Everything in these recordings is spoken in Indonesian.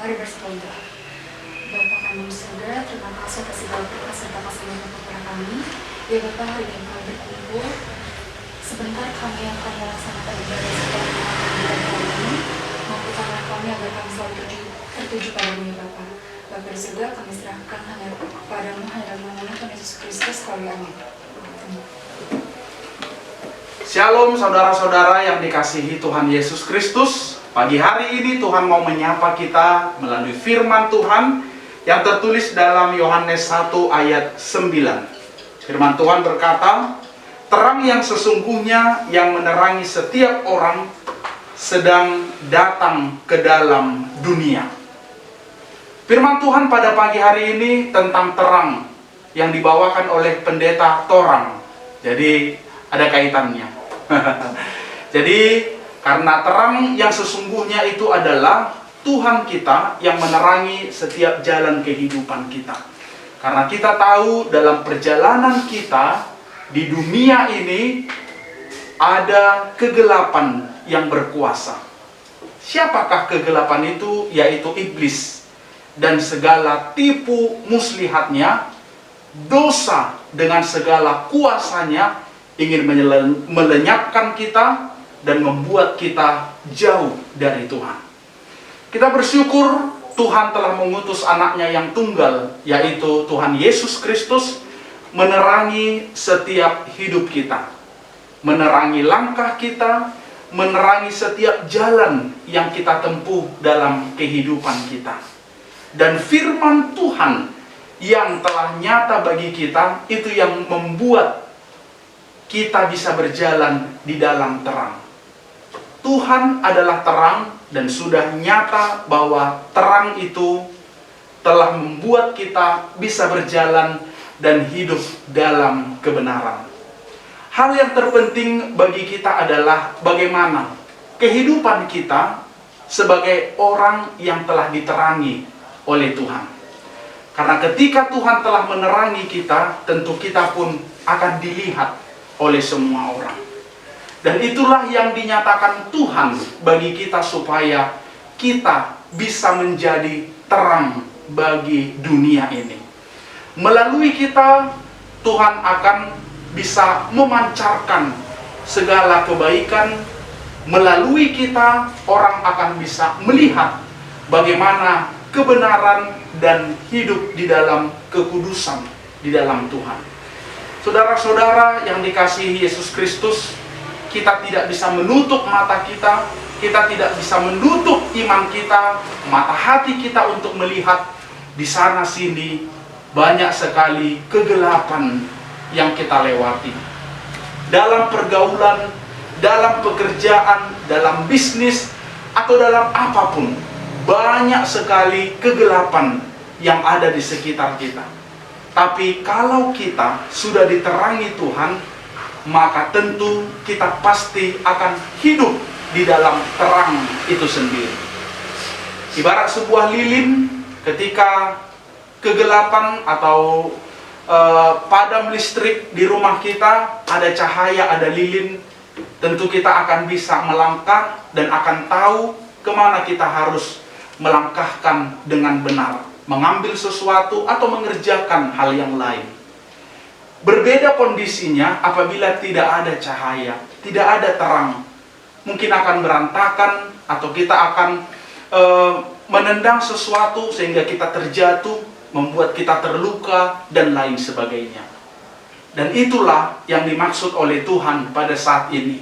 Mari berdoa. Bapa kami di surga, terima kasih atas segala berkat serta kasih-Mu kepada kami. Ya Bapa, hari ini kami berkumpul. Sebentar kami akan melaksanakan ibadah setelah kami ini. Mampukanlah kami agar kami selalu tertuju padamu ya Bapa. Bapa di surga, kami serahkan hanya padamu, hanya dalam nama Tuhan Yesus Kristus. Amin. Shalom saudara-saudara yang dikasihi Tuhan Yesus Kristus. Pagi hari ini Tuhan mau menyapa kita melalui firman Tuhan yang tertulis dalam Yohanes 1 ayat 9. Firman Tuhan berkata, terang yang sesungguhnya yang menerangi setiap orang sedang datang ke dalam dunia. Firman Tuhan pada pagi hari ini tentang terang yang dibawakan oleh pendeta Torang. Jadi ada kaitannya. Jadi karena terang yang sesungguhnya itu adalah Tuhan kita yang menerangi setiap jalan kehidupan kita. Karena kita tahu dalam perjalanan kita di dunia ini ada kegelapan yang berkuasa. Siapakah kegelapan itu? Yaitu iblis dan segala tipu muslihatnya. Dosa dengan segala kuasanya ingin melenyapkan kita dan membuat kita jauh dari Tuhan. Kita bersyukur Tuhan telah mengutus anaknya yang tunggal, yaitu Tuhan Yesus Kristus, menerangi setiap hidup kita, menerangi langkah kita, menerangi setiap jalan yang kita tempuh dalam kehidupan kita. Dan firman Tuhan yang telah nyata bagi kita, itu yang membuat kita bisa berjalan di dalam terang. Tuhan adalah terang dan sudah nyata bahwa terang itu telah membuat kita bisa berjalan dan hidup dalam kebenaran. Hal yang terpenting bagi kita adalah bagaimana kehidupan kita sebagai orang yang telah diterangi oleh Tuhan. Karena ketika Tuhan telah menerangi kita, tentu kita pun akan dilihat oleh semua orang. Dan itulah yang dinyatakan Tuhan bagi kita supaya kita bisa menjadi terang bagi dunia ini. Melalui kita, Tuhan akan bisa memancarkan segala kebaikan. Melalui kita, orang akan bisa melihat bagaimana kebenaran dan hidup di dalam kekudusan di dalam Tuhan. Saudara-saudara yang dikasihi Yesus Kristus, kita tidak bisa menutup mata kita, kita tidak bisa menutup iman kita, mata hati kita untuk melihat di sana sini banyak sekali kegelapan yang kita lewati. Dalam pergaulan, dalam pekerjaan, dalam bisnis, atau dalam apapun, banyak sekali kegelapan yang ada di sekitar kita. Tapi kalau kita sudah diterangi Tuhan, maka tentu kita pasti akan hidup di dalam terang itu sendiri. Ibarat sebuah lilin, ketika kegelapan atau padam listrik di rumah kita, ada cahaya, ada lilin, tentu kita akan bisa melangkah dan akan tahu kemana kita harus melangkahkan dengan benar, mengambil sesuatu atau mengerjakan hal yang lain. Berbeda kondisinya apabila tidak ada cahaya, tidak ada terang. Mungkin akan berantakan atau kita akan menendang sesuatu sehingga kita terjatuh, membuat kita terluka dan lain sebagainya. Dan itulah yang dimaksud oleh Tuhan pada saat ini,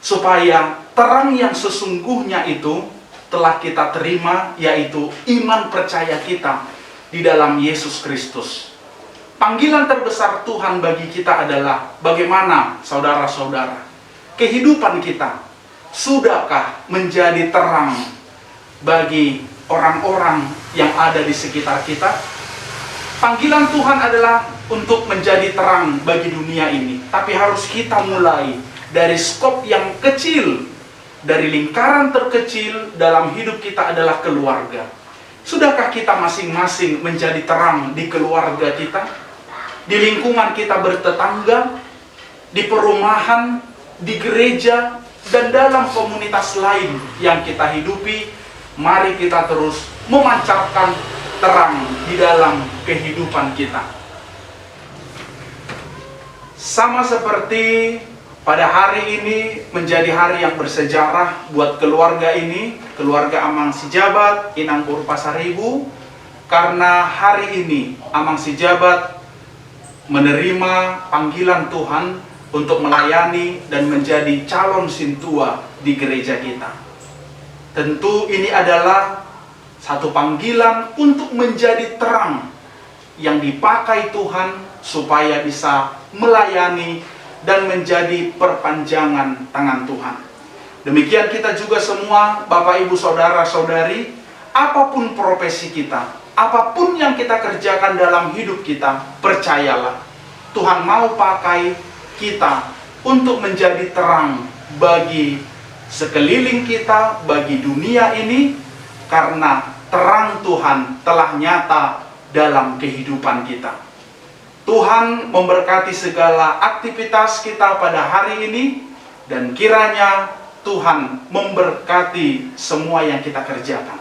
supaya terang yang sesungguhnya itu telah kita terima, yaitu iman percaya kita di dalam Yesus Kristus. Panggilan terbesar Tuhan bagi kita adalah bagaimana, saudara-saudara, kehidupan kita sudahkah menjadi terang bagi orang-orang yang ada di sekitar kita? Panggilan Tuhan adalah untuk menjadi terang bagi dunia ini, tapi harus kita mulai dari skop yang kecil, dari lingkaran terkecil dalam hidup kita adalah keluarga. Sudahkah kita masing-masing menjadi terang di keluarga kita? Di lingkungan kita bertetangga, di perumahan, di gereja, dan dalam komunitas lain yang kita hidupi, Mari kita terus memancarkan terang di dalam kehidupan kita. Sama seperti pada hari ini menjadi hari yang bersejarah buat keluarga ini, keluarga Amang Sijabat, Inang Pur Pasaribu, karena hari ini Amang Sijabat menerima panggilan Tuhan untuk melayani dan menjadi calon sintua di gereja kita. Tentu ini adalah satu panggilan untuk menjadi terang yang dipakai Tuhan supaya bisa melayani dan menjadi perpanjangan tangan Tuhan. Demikian kita juga semua, Bapak Ibu Saudara-saudari, apapun profesi kita, apapun yang kita kerjakan dalam hidup kita, percayalah, Tuhan mau pakai kita untuk menjadi terang bagi sekeliling kita, bagi dunia ini, karena terang Tuhan telah nyata dalam kehidupan kita. Tuhan memberkati segala aktivitas kita pada hari ini, dan kiranya Tuhan memberkati semua yang kita kerjakan.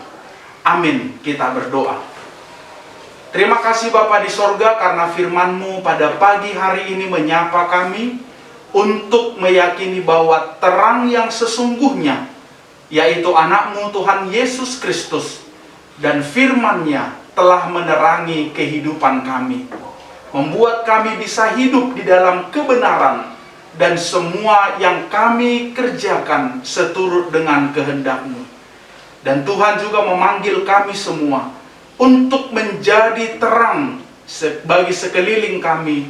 Amin. Kita berdoa. Terima kasih Bapa di sorga, karena firman-Mu pada pagi hari ini menyapa kami untuk meyakini bahwa terang yang sesungguhnya, yaitu anak-Mu Tuhan Yesus Kristus, dan firman-Nya telah menerangi kehidupan kami, membuat kami bisa hidup di dalam kebenaran, dan semua yang kami kerjakan seturut dengan kehendak-Mu. Dan Tuhan juga memanggil kami semua untuk menjadi terang bagi sekeliling kami,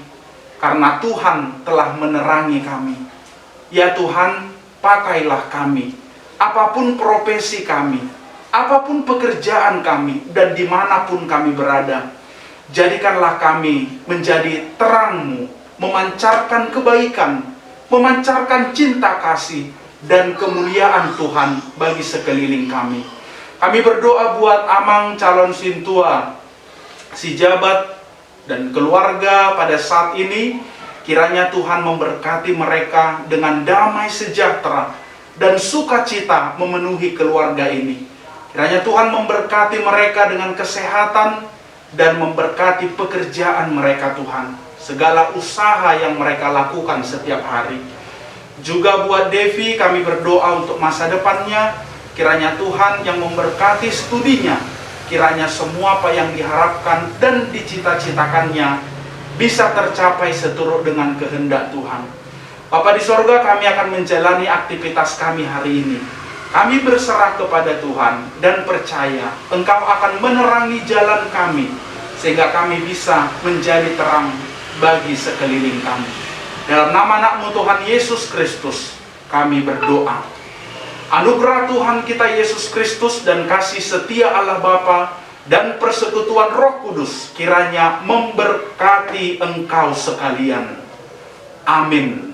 karena Tuhan telah menerangi kami. Ya Tuhan, pakailah kami, apapun profesi kami, apapun pekerjaan kami, dan dimanapun kami berada. Jadikanlah kami menjadi terang-Mu, memancarkan kebaikan, memancarkan cinta kasih, dan kemuliaan Tuhan bagi sekeliling kami. Kami berdoa buat Amang calon sintua Sijabat dan keluarga pada saat ini. Kiranya Tuhan memberkati mereka dengan damai sejahtera dan sukacita memenuhi keluarga ini. Kiranya Tuhan memberkati mereka dengan kesehatan dan memberkati pekerjaan mereka Tuhan, segala usaha yang mereka lakukan setiap hari. Juga buat Devi kami berdoa untuk masa depannya. Kiranya Tuhan yang memberkati studinya, kiranya semua apa yang diharapkan dan dicita-citakannya bisa tercapai seturut dengan kehendak Tuhan. Bapa di sorga, kami akan menjalani aktivitas kami hari ini. Kami berserah kepada Tuhan dan percaya Engkau akan menerangi jalan kami, sehingga kami bisa menjadi terang bagi sekeliling kami. Dalam nama anak-Mu Tuhan Yesus Kristus kami berdoa. Anugerah Tuhan kita Yesus Kristus dan kasih setia Allah Bapa dan persekutuan Roh Kudus kiranya memberkati engkau sekalian. Amin.